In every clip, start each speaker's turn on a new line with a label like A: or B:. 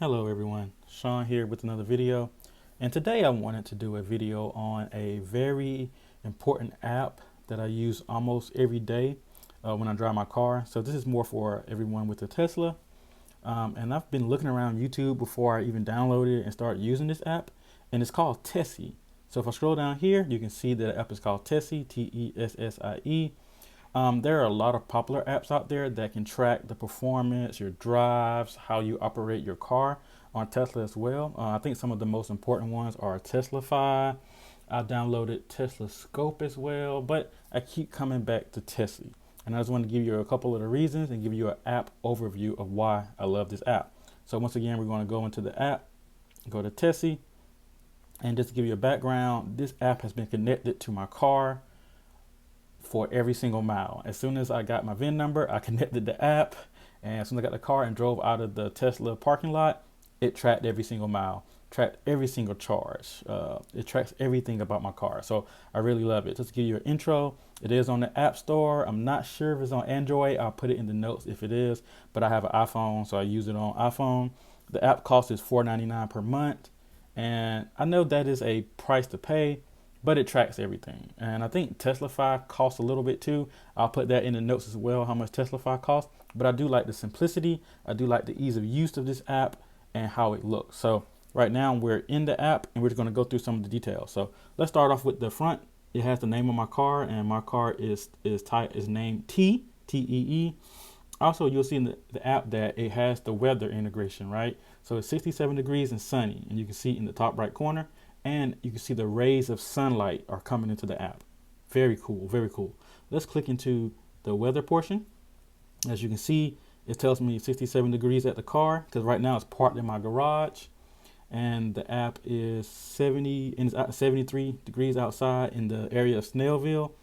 A: Hello everyone, Sean here with another video, and today I wanted to do a video on a very important app that I use almost every day when I drive my car. So this is more for everyone with a Tesla, and I've been looking around YouTube before I even downloaded it and started using this app, and it's called Tessie. So if I scroll down here, you can see that the app is called Tessie, Tessie. There are a lot of popular apps out there that can track the performance, your drives, how you operate your car on Tesla as well. I think some of the most important ones are Teslafy. I downloaded Tesla Scope as well, but I keep coming back to Tessie. And I just want to give you a couple of the reasons and give you an app overview of why I love this app. So once again, we're going to go into the app, go to Tessie, and just to give you a background, this app has been connected to my car for every single mile. As soon as I got my VIN number, I connected the app, and as soon as I got the car and drove out of the Tesla parking lot, it tracked every single mile, tracked every single charge. It tracks everything about my car. So I really love it. Just to give you an intro, it is on the App Store. I'm not sure if it's on Android. I'll put it in the notes if it is, but I have an iPhone, so I use it on iPhone. The app cost is $4.99 per month, and I know that is a price to pay, but it tracks everything. And I think Teslafy costs a little bit too. I'll put that in the notes as well, how much Teslafy costs. But I do like the simplicity. I do like the ease of use of this app and how it looks. So right now we're in the app and we're just going to go through some of the details. So let's start off with the front. It has the name of my car, and my car is named Tee. Also, you'll see in the app that it has the weather integration, right? So it's 67 degrees and sunny, and you can see in the top right corner, and you can see the rays of sunlight are coming into the app. Very cool, very cool. Let's click into the weather portion. As you can see, it tells me 67 degrees at the car, because right now it's parked in my garage, and the app is 73 degrees outside in the area of Snellville.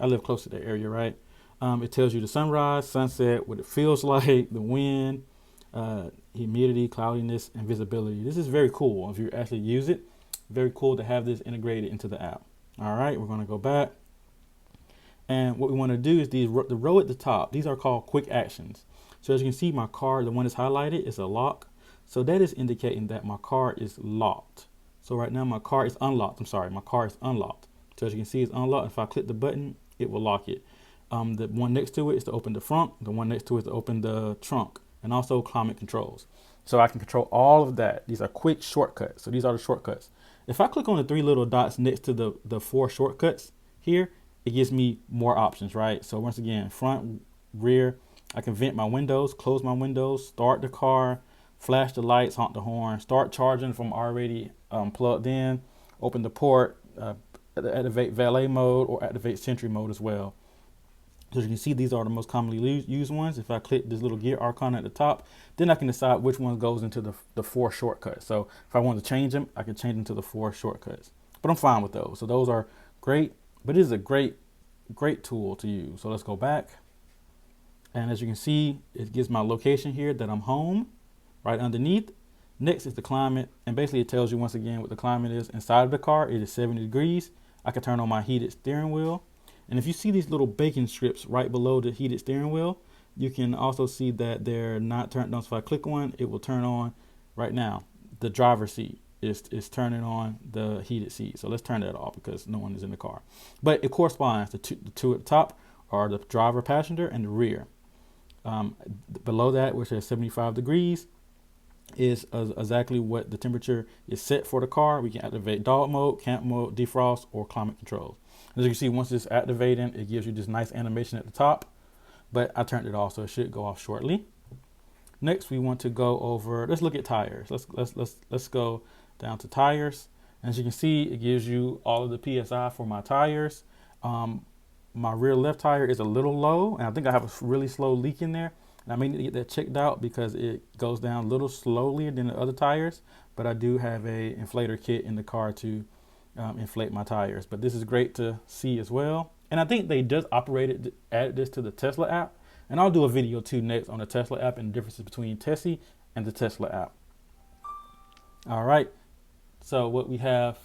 A: I live close to the area, right? It tells you the sunrise, sunset, what it feels like, the wind, humidity, cloudiness, and visibility. This is very cool if you actually use it. Very cool to have this integrated into the app. All right, we're going to go back. And what we want to do is the row at the top. These are called quick actions. So as you can see, my car, the one that's highlighted, is a lock. So that is indicating that my car is locked. So right now my car is unlocked. I'm sorry, my car is unlocked. So as you can see, it's unlocked. If I click the button, it will lock it. The one next to it is to open the front. The one next to it is to open the trunk, and also climate controls. So I can control all of that. These are quick shortcuts. So these are the shortcuts. If I click on the three little dots next to the four shortcuts here, it gives me more options, right? So once again, front, rear, I can vent my windows, close my windows, start the car, flash the lights, honk the horn, start charging from already plugged in, open the port, activate valet mode, or activate sentry mode as well. So as you can see, these are the most commonly used ones. If I click this little gear icon at the top, then I can decide which one goes into the four shortcuts. So if I want to change them, I can change them to the four shortcuts. But I'm fine with those. So those are great, but it is a great tool to use. So let's go back. And as you can see, it gives my location here that I'm home right underneath. Next is the climate. And basically it tells you once again what the climate is. Inside of the car, it is 70 degrees. I can turn on my heated steering wheel. And if you see these little bacon strips right below the heated steering wheel, you can also see that they're not turned on. So if I click one, it will turn on right now. The driver's seat is turning on the heated seat. So let's turn that off because no one is in the car. But it corresponds. The two at the top are the driver, passenger, and the rear. Below that, which is 75 degrees, is exactly what the temperature is set for the car. We can activate dog mode, camp mode, defrost, or climate controls. As you can see, once it's activating, it gives you this nice animation at the top, but I turned it off, so it should go off shortly. Next, we want to go over, let's look at tires. Let's go down to tires. As you can see, it gives you all of the PSI for my tires. My rear left tire is a little low, and I think I have a really slow leak in there. And I may need to get that checked out because it goes down a little slowly than the other tires, but I do have a inflator kit in the car to inflate my tires. But this is great to see as well. And I think they just added this to the Tesla app. And I'll do a video too next on the Tesla app and the differences between Tessie and the Tesla app. All right. So what we have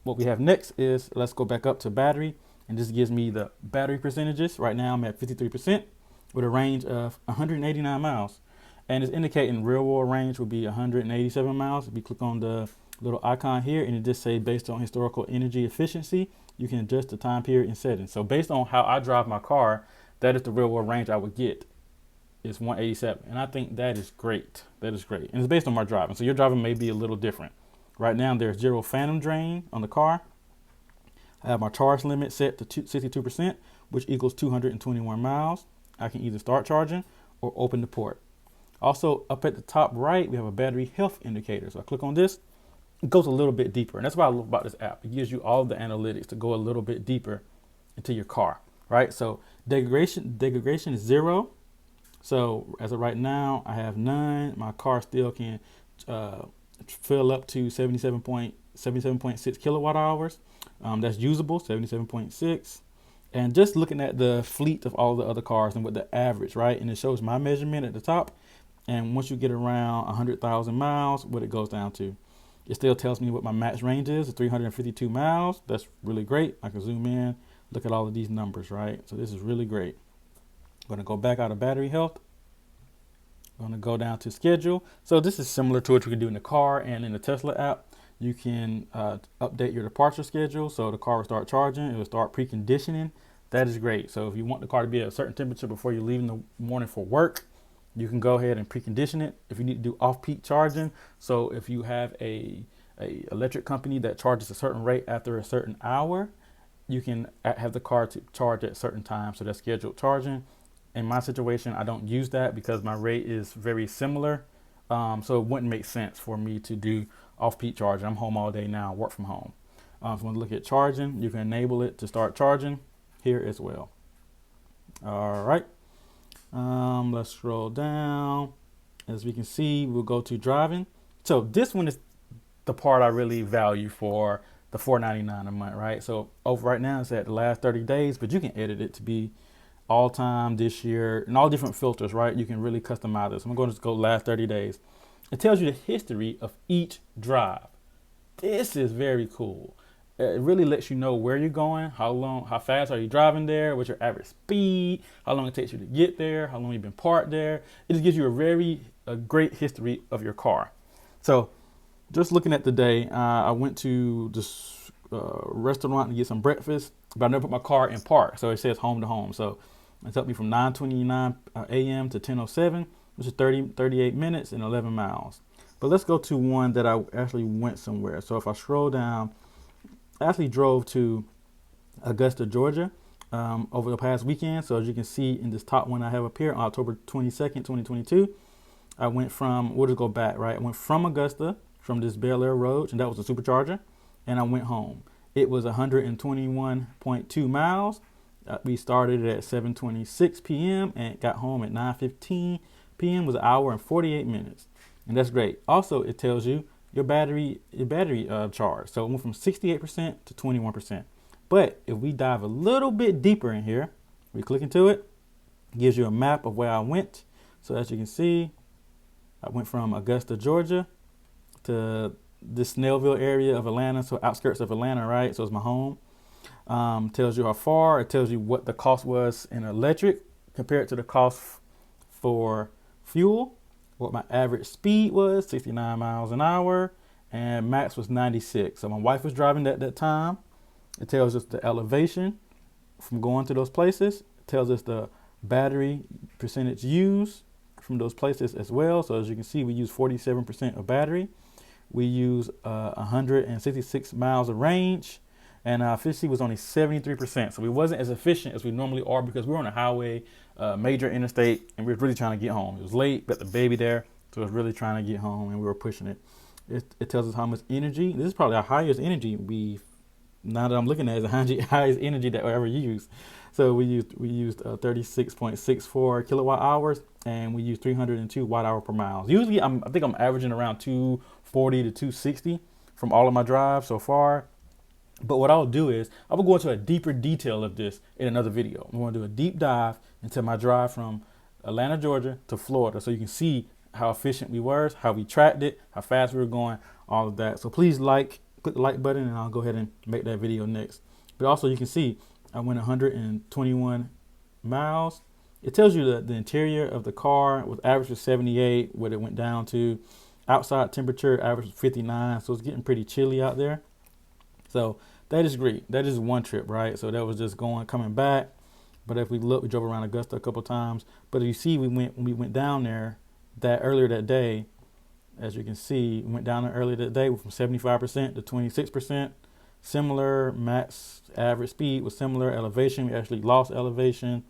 A: next is, let's go back up to battery. And this gives me the battery percentages. Right now I'm at 53% with a range of 189 miles. and it's indicating real world range would be 187 miles. If you click on the little icon here, and it just say based on historical energy efficiency, you can adjust the time period and settings. So based on how I drive my car, that is the real world range I would get. It's 187, and I think that is great. That is great, and it's based on my driving. So your driving may be a little different. Right now, there's zero phantom drain on the car. I have my charge limit set to 62%, which equals 221 miles. I can either start charging or open the port. Also, up at the top right, we have a battery health indicator. So I click on this, it goes a little bit deeper. And that's what I love about this app. It gives you all the analytics to go a little bit deeper into your car, right? So degradation is 0. So as of right now, I have none. My car still can fill up to 77.6 kilowatt hours. That's usable, 77.6. And just looking at the fleet of all the other cars and what the average, right? And it shows my measurement at the top. And once you get around 100,000 miles, what it goes down to. It still tells me what my max range is, 352 miles. That's really great. I can zoom in, look at all of these numbers, right? So this is really great. I'm going to go back out of battery health. I'm going to go down to schedule. So this is similar to what you can do in the car and in the Tesla app. You can update your departure schedule. So the car will start charging. It will start preconditioning. That is great. So if you want the car to be at a certain temperature before you leave in the morning for work, you can go ahead and precondition it. If you need to do off-peak charging, so if you have a electric company that charges a certain rate after a certain hour, you can have the car to charge at certain times. So that's scheduled charging. In my situation, I don't use that because my rate is very similar. So it wouldn't make sense for me to do off-peak charging. I'm home all day now, work from home. If you want to look at charging, you can enable it to start charging here as well. All right. Let's scroll down. As we can see, we'll go to driving. So this one is the part I really value for the $4.99 a month, right? So over right now it's at the last 30 days, but you can edit it to be all time this year and all different filters, right? You can really customize this. I'm going to just go last 30 days. It tells you the history of each drive. This is very cool. It really lets you know where you're going, how fast are you driving there, what's your average speed, how long it takes you to get there, how long you've been parked there. It just gives you a great history of your car. So just looking at the day, I went to this restaurant to get some breakfast, but I never put my car in park. So it says home to home. So it took me from 9:29 a.m. to 10:07, which is 38 minutes and 11 miles. But let's go to one that I actually went somewhere. So if I scroll down, I actually drove to Augusta, Georgia over the past weekend. So as you can see in this top one I have up here on October 22nd, 2022, I went from, we'll just go back, right? I went from Augusta, from this Bel Air Road, and that was a supercharger, and I went home. It was 121.2 miles. We started at 7:26 p.m. and got home at 9:15 p.m. was an hour and 48 minutes. And that's great. Also, it tells you your battery charge. So it went from 68% to 21%. But if we dive a little bit deeper in here, we click into it, it gives you a map of where I went. So as you can see, I went from Augusta, Georgia to the Snellville area of Atlanta, so outskirts of Atlanta, right? So it's my home. Tells you how far. It tells you what the cost was in electric compared to the cost for fuel. What my average speed was, 69 miles an hour, and max was 96. So my wife was driving at that time. It tells us the elevation from going to those places. It tells us the battery percentage used from those places as well. So as you can see, we use 47% of battery. We use 166 miles of range, and our efficiency was only 73%. So we wasn't as efficient as we normally are because we were on a highway, major interstate, and we were really trying to get home. It was late, got the baby there, so I was really trying to get home, and we were pushing it. It tells us how much energy. This is probably our highest energy now that I'm looking at it, is the highest energy that we ever used. So we used 36.64 kilowatt hours, and we used 302 watt hour per mile. Usually, I think I'm averaging around 240 to 260 from all of my drives so far. But what I'll do is I will go into a deeper detail of this in another video. I'm going to do a deep dive into my drive from Atlanta, Georgia to Florida, so you can see how efficient we were, how we tracked it, how fast we were going, all of that. So please click the like button, and I'll go ahead and make that video next. But also you can see I went 121 miles It tells you the interior of the car with average was 78, what it went down to. Outside temperature average was 59, so it's getting pretty chilly out there. So that is great. That is one trip, right? So that was just coming back. But if we look, we drove around Augusta a couple times. But you see, when we went down there earlier that day, as you can see, we went down there earlier that day from 75% to 26%. Similar max average speed was similar. Elevation, we actually lost elevation.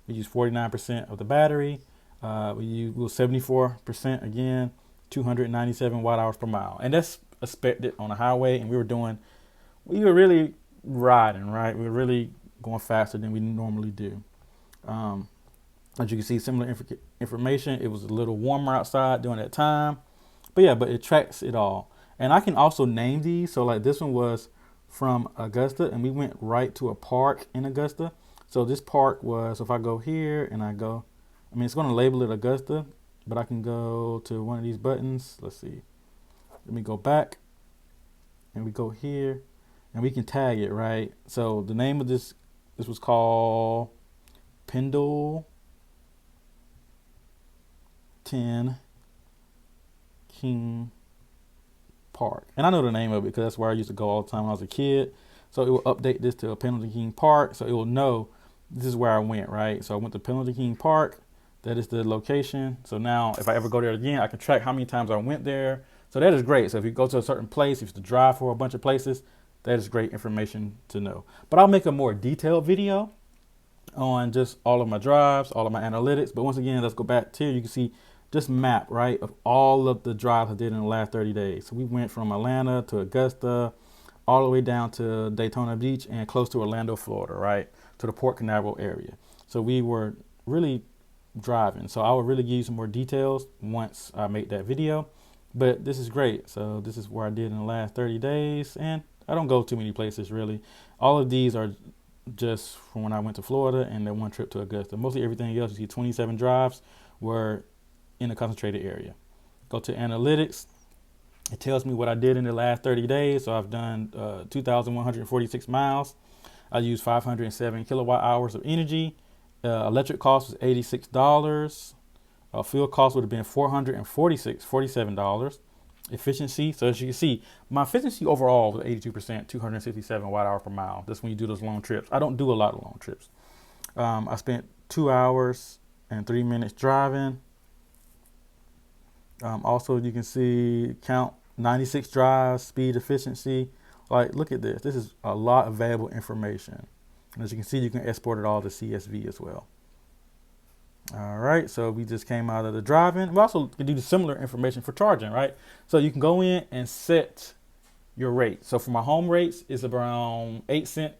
A: We used 49% of the battery. We was 74% again, 297 watt hours per mile. And that's expected on a highway. And we were really riding, right? We were really going faster than we normally do. As you can see, similar information. It was a little warmer outside during that time. But yeah, but it tracks it all. And I can also name these. So like this one was from Augusta, and we went right to a park in Augusta. So this park was, if I go here and it's going to label it Augusta, but I can go to one of these buttons. Let's see. Let me go back and we go here and we can tag it, right? So the name of this was called Pendleton King Park. And I know the name of it because that's where I used to go all the time when I was a kid. So it will update this to a Pendleton King Park. So it will know this is where I went, right? So I went to Pendleton King Park. That is the location. So now if I ever go there again, I can track how many times I went there. So that is great. So if you go to a certain place, if you have to drive for a bunch of places, that is great information to know. But I'll make a more detailed video on just all of my drives, all of my analytics. But once again, let's go back to, you can see just map, right, of all of the drives I did in the last 30 days. So we went from Atlanta to Augusta, all the way down to Daytona Beach and close to Orlando, Florida, right, to the Port Canaveral area. So we were really driving. So I will really give you some more details once I make that video. But this is great. So this is where I did in the last 30 days. And I don't go too many places, really. All of these are just from when I went to Florida and then one trip to Augusta. Mostly everything else, you see 27 drives were in a concentrated area. Go to analytics. It tells me what I did in the last 30 days. So I've done 2,146 miles. I used 507 kilowatt hours of energy. Electric cost was $86. Fuel cost would have been $47. Efficiency. So as you can see, my efficiency overall was 82%, 267 watt hours per mile. That's when you do those long trips. I don't do a lot of long trips. I spent 2 hours and 3 minutes driving. Also, you can see count 96 drives, speed, efficiency. Like, look at this. This is a lot of valuable information. And as you can see, you can export it all to CSV as well. All right, so we just came out of the driving. We also can do the similar information for charging, right? So you can go in and set your rate. So for my home rates, it's around 8 cents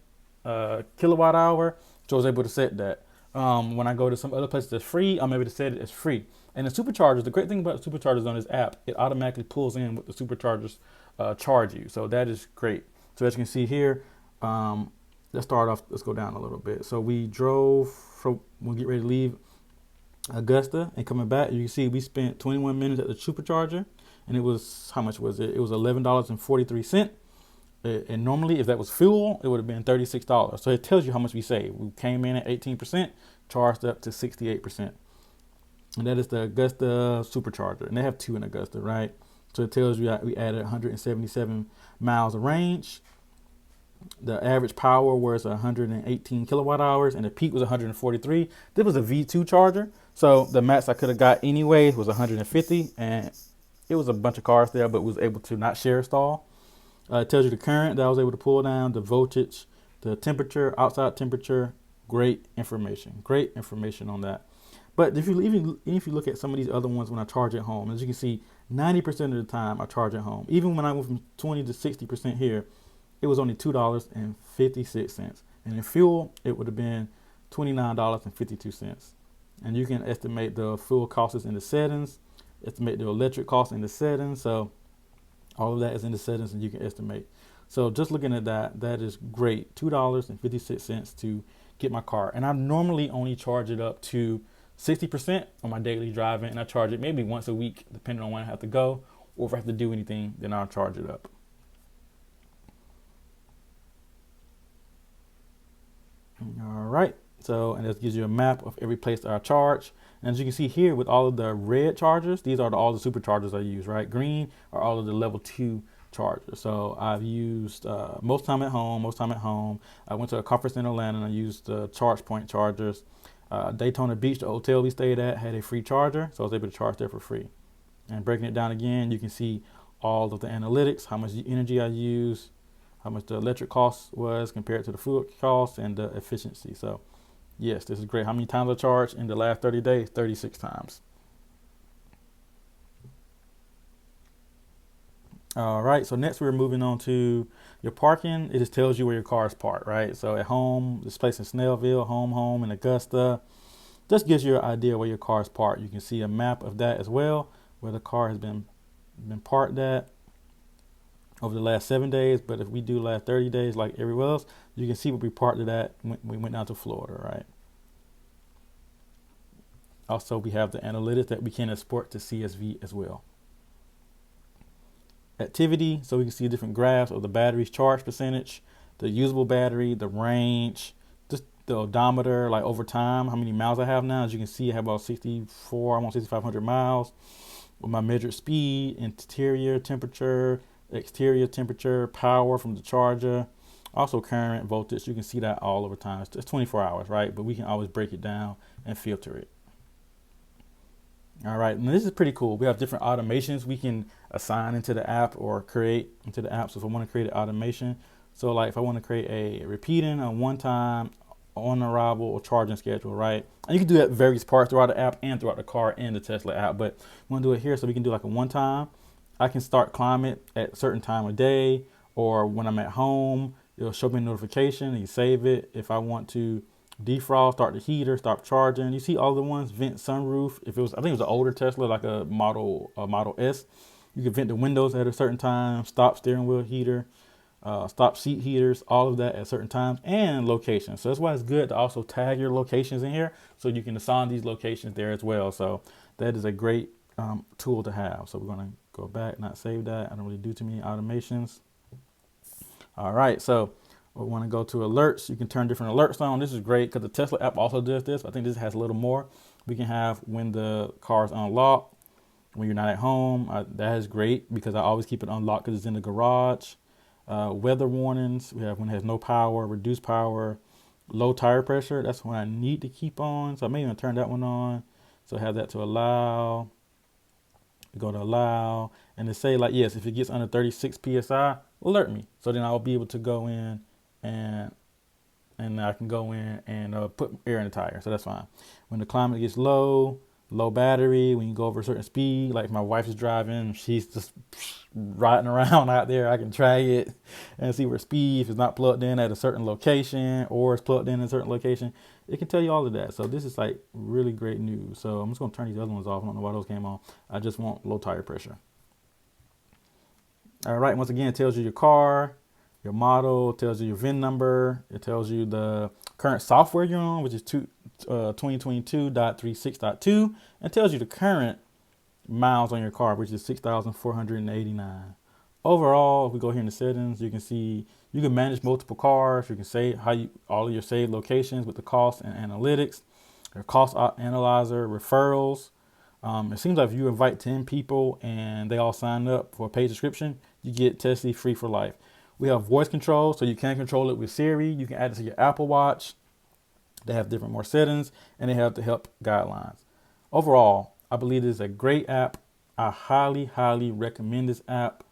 A: kilowatt hour. So I was able to set that. When I go to some other places that's free, I'm able to set it as free. And the superchargers, the great thing about the superchargers on this app, it automatically pulls in what the superchargers charge you. So that is great. So as you can see here, let's start off, let's go down a little bit. So we drove from, we'll get ready to leave Augusta and coming back. You can see we spent 21 minutes at the supercharger, and it was, how much was it? It was $11.43. And normally if that was fuel, it would have been $36. So it tells you how much we saved. We came in at 18%, charged up to 68%. And that is the Augusta supercharger. And they have two in Augusta, right? So it tells you we added 177 miles of range. The average power was 118 kilowatt hours and the peak was 143. This was a V2 charger. So the max I could have got anyway was 150, and it was a bunch of cars there, but was able to not share a stall. It tells you the current that I was able to pull down, the voltage, the temperature, outside temperature. Great information on that. But if you look at some of these other ones when I charge at home, as you can see, 90% of the time I charge at home. Even when I went from 20 to 60% here, it was only $2.56. And in fuel, it would have been $29.52. And you can estimate the fuel costs in the settings, estimate the electric costs in the settings. So all of that is in the settings and you can estimate. So just looking at that, that is great. $2.56 to get my car. And I normally only charge it up to 60% on my daily driving, and I charge it maybe once a week, depending on when I have to go, or if I have to do anything, then I'll charge it up. All right, So, and this gives you a map of every place that I charge. And as you can see here with all of the red chargers, these are all the superchargers I use, right? Green are all of the level 2 chargers. So I've used most time at home. I went to a conference in Atlanta and I used the charge point chargers. Daytona Beach, the hotel we stayed at, had a free charger. So I was able to charge there for free. And breaking it down again, you can see all of the analytics, how much energy I use, how much the electric cost was compared to the fuel cost, and the efficiency. So yes, this is great. How many times I charged in the last 30 days? 36 times. All right, so next we're moving on to your parking. It just tells you where your car is parked, right? So at home, this place in Snellville, home in Augusta, just gives you an idea where your car is parked. You can see a map of that as well, where the car has been parked at over the last 7 days. But if we do the last 30 days, like everywhere else, you can see where we parked it at when we went down to Florida, right? Also, we have the analytics that we can export to CSV as well. Activity, so we can see different graphs of the battery's charge percentage, the usable battery, the range, just the odometer, like over time, how many miles I have now. As you can see, I have about 64, almost 6,500 miles with my measured speed, interior temperature, exterior temperature, power from the charger, also current, voltage. You can see that all over time. It's 24 hours, right? But we can always break it down and filter it. All right, and this is pretty cool. We have different automations we can assign into the app or create into the app. So if I want to create an automation, so like if I want to create a repeating, a one-time, on arrival, or charging schedule, right? And you can do that various parts throughout the app and throughout the car and the Tesla app. But we want to do it here, so we can do like a one-time. I can start climate at a certain time of day, or when I'm at home, it'll show me a notification. You save it. If I want to defrost, start the heater, stop charging. You see all the ones, vent sunroof. If it was, I think it was an older Tesla, like a Model S, you can vent the windows at a certain time, stop steering wheel heater, stop seat heaters, all of that at certain times, and locations. So that's why it's good to also tag your locations in here, so you can assign these locations there as well. So that is a great tool to have. So we're going to go back, not save that. I don't really do too many automations. All right, so we want to go to alerts. You can turn different alerts on. This is great because the Tesla app also does this. I think this has a little more. We can have when the car is unlocked, when you're not at home. That is great because I always keep it unlocked because it's in the garage. Weather warnings. We have when it has no power, reduced power, low tire pressure. That's when I need to keep on. So I may even turn that one on. So I have that to allow. Go to allow and to say like, yes, if it gets under 36 PSI, alert me. So then I'll be able to go in and I can go in and put air in the tire. So that's fine. When the climate gets low battery, when you go over a certain speed, like if my wife is driving, she's just riding around out there, I can track it and see where speed, if it's not plugged in at a certain location or it's plugged in a certain location, it can tell you all of that. So this is like really great news. So I'm just going to turn these other ones off. I don't know why those came on. I just want low tire pressure. All right. Once again, it tells you your car, your model, it tells you your VIN number. It tells you the current software you're on, which is 2022.36.2, and tells you the current miles on your car, which is 6,489. Overall, if we go here in the settings, you can see you can manage multiple cars. You can say all of your saved locations with the cost and analytics, your cost analyzer, referrals. It seems like if you invite 10 people and they all sign up for a paid subscription, you get Tessie free for life. We have voice control, so you can control it with Siri. You can add it to your Apple Watch. They have different more settings, and they have the help guidelines. Overall, I believe this is a great app. I highly, highly recommend this app.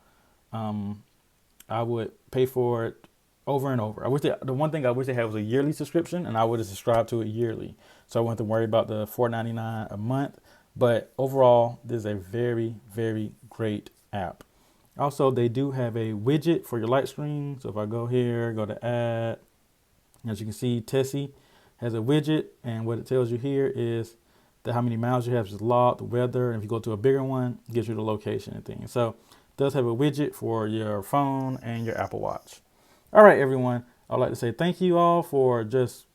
A: I would pay for it over and over. I wish the one thing I wish they had was a yearly subscription, and I would have subscribed to it yearly, so I wouldn't have to worry about the $4.99 a month. But overall, this is a very, very great app. Also, they do have a widget for your light screen. So if I go here, go to add, as you can see, Tessie has a widget, and what it tells you here is that how many miles you have is logged, the weather, and if you go to a bigger one, it gives you the location and things. So it does have a widget for your phone and your Apple Watch. All right, everyone. I'd like to say thank you all for just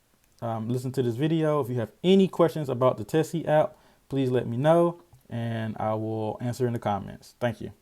A: listening to this video. If you have any questions about the Tessie app, please let me know, and I will answer in the comments. Thank you.